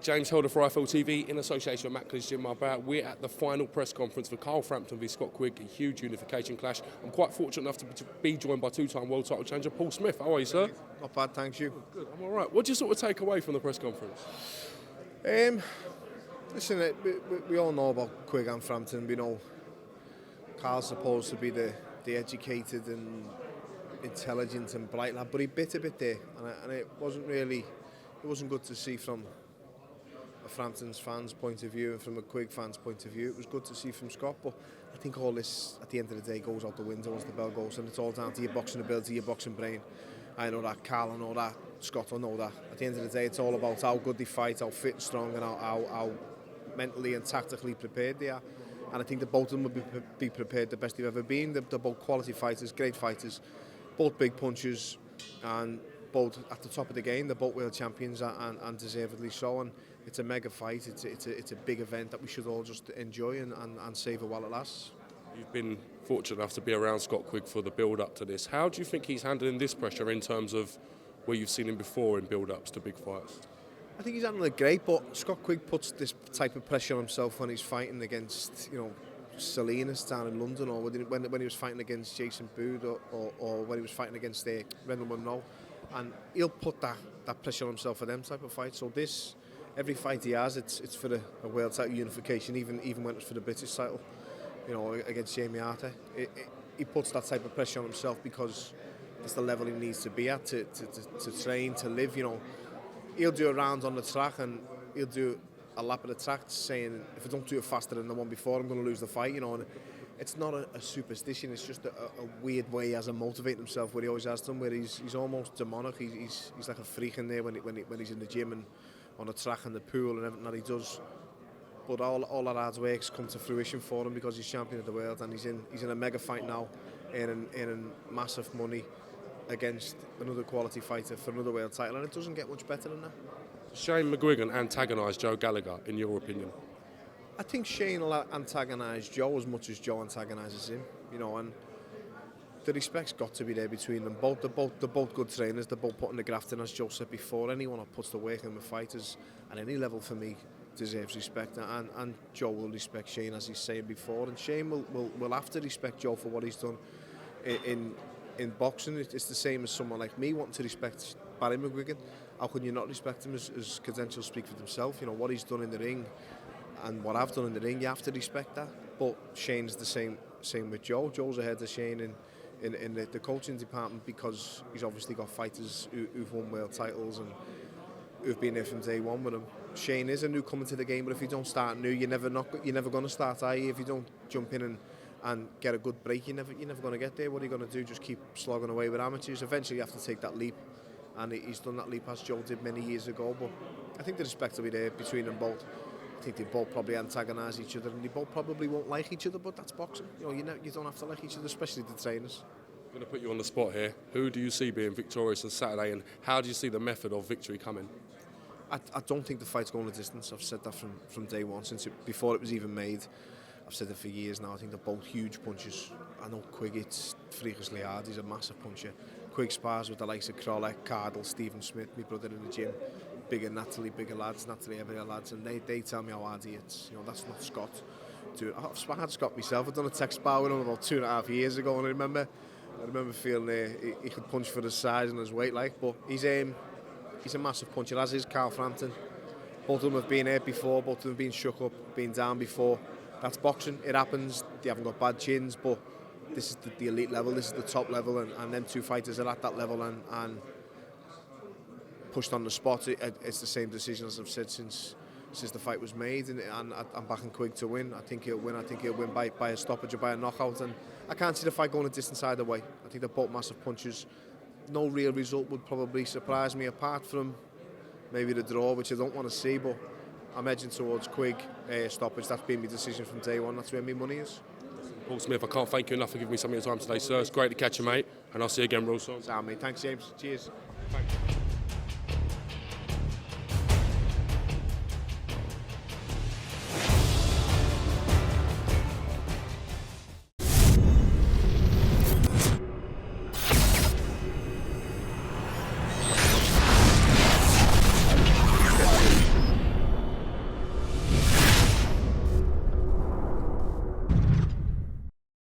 James Helder for IFL TV in association with Macklin's Gym Marbella. We're at the final press conference for FRAMPTON v Scott Quigg, a huge unification clash. I'm quite fortunate enough to be joined by two-time world title challenger Paul Smith. How are you, sir? Not bad, thanks you. Good, I'm all right. What do you sort of take away from the press conference? Listen, we all know about Quigg and Frampton. We know Carl's supposed to be the educated and intelligent and bright lad, but he bit a bit there, and it wasn't good to see from a Frampton's fans' point of view and from a Quigg fans' point of view. It was good to see from Scott, but I think all this at the end of the day goes out the window once the bell goes, and it's all down to your boxing ability, your boxing brain. I know that, Carl I know that, Scott I know that. At the end of the day, it's all about how good they fight, how fit and strong, and how mentally and tactically prepared they are. And I think that both of them will be prepared the best they've ever been. They're both quality fighters, great fighters, both big punchers, and both at the top of the game. They're both world champions, and deservedly so. And it's a mega fight. It's a big event that we should all just enjoy and savour while it lasts. You've been fortunate enough to be around Scott Quigg for the build-up to this. How do you think he's handling this pressure in terms of where you've seen him before in build-ups to big fights? I think he's handling it great, but Scott Quigg puts this type of pressure on himself when he's fighting against, Salinas down in London, or when he was fighting against Jason Bood, or when he was fighting against Rendell Munro, and he'll put that pressure on himself for them type of fights. So every fight he has, it's for a world title unification, even when it's for the British title, against Jamie Arter. He puts that type of pressure on himself because it's the level he needs to be at to train, to live. He'll do a round on the track and he'll do a lap of the track saying, if I don't do it faster than the one before, I'm going to lose the fight, and it's not a superstition, it's just a weird way he has to motivate himself, where he always has done, where he's almost demonic. He's like a freak in there when he's in the gym and on the track and the pool and everything that he does. But all that hard work's come to fruition for him because he's champion of the world, and he's in a mega fight now, earning massive money against another quality fighter for another world title, and it doesn't get much better than that. Shane McGuigan antagonised Joe Gallagher, in your opinion? I think Shane will antagonise Joe as much as Joe antagonises him, and the respect's got to be there between them both. They're both good trainers, they're both putting the graft in, as Joe said before. Anyone that puts the work in with fighters at any level, for me, deserves respect, and Joe will respect Shane, as he's saying before, and Shane will have to respect Joe for what he's done in boxing. It's the same as someone like me wanting to respect Barry McGuigan. How can you not respect him? As credentials speak for themselves. What he's done in the ring and what I've done in the ring, you have to respect that. But Shane's the same with Joe. Joe's ahead of Shane in the coaching department because he's obviously got fighters who've won world titles and who've been there from day one with him. Shane is a newcomer to the game, but if you don't start new, you're never going to start, are you? If you don't jump in and get a good break, you're never going to get there. What are you going to do? Just keep slogging away with amateurs? Eventually you have to take that leap, and he's done that leap as Joe did many years ago. But I think the respect will be there between them both. I think they both probably antagonise each other, and they both probably won't like each other, but that's boxing. You don't have to like each other, especially the trainers. I'm going to put you on the spot here. Who do you see being victorious on Saturday, and how do you see the method of victory coming? I don't think the fight's going the distance. I've said that from day one, before it was even made. I've said it for years now. I think they're both huge punchers. I know Quigg hits freakishly hard. He's a massive puncher. Quigg spars with the likes of Crowley, Cardle, Stephen Smith, my brother in the gym. Bigger lads, Natalie Everett lads, and they tell me how hard he hits. That's not Scott. I've sparred Scott myself. I've done a tech spar with him about 2.5 years ago, and I remember feeling he could punch for his size and his weight, but he's a massive puncher, as is Carl Frampton. Both of them have been hurt before, both of them have been shook up, been down before. That's boxing, it happens. They haven't got bad chins, but this is the elite level, this is the top level, and them two fighters are at that level and pushed on the spot. It's the same decision as I've said since the fight was made, and I'm backing Quigg to win. I think he'll win. I think he'll win by a stoppage or by a knockout, and I can't see the fight going a distance either way. I think they're both massive punches. No real result would probably surprise me, apart from maybe the draw, which I don't want to see, but I'm edging towards Quigg stoppage. That's been my decision from day one. That's where my money is. Paul Smith, I can't thank you enough for giving me some of your time today, sir. It's great to catch you, mate, and I'll see you again real soon. Mate. Thanks, James. Cheers. Thanks.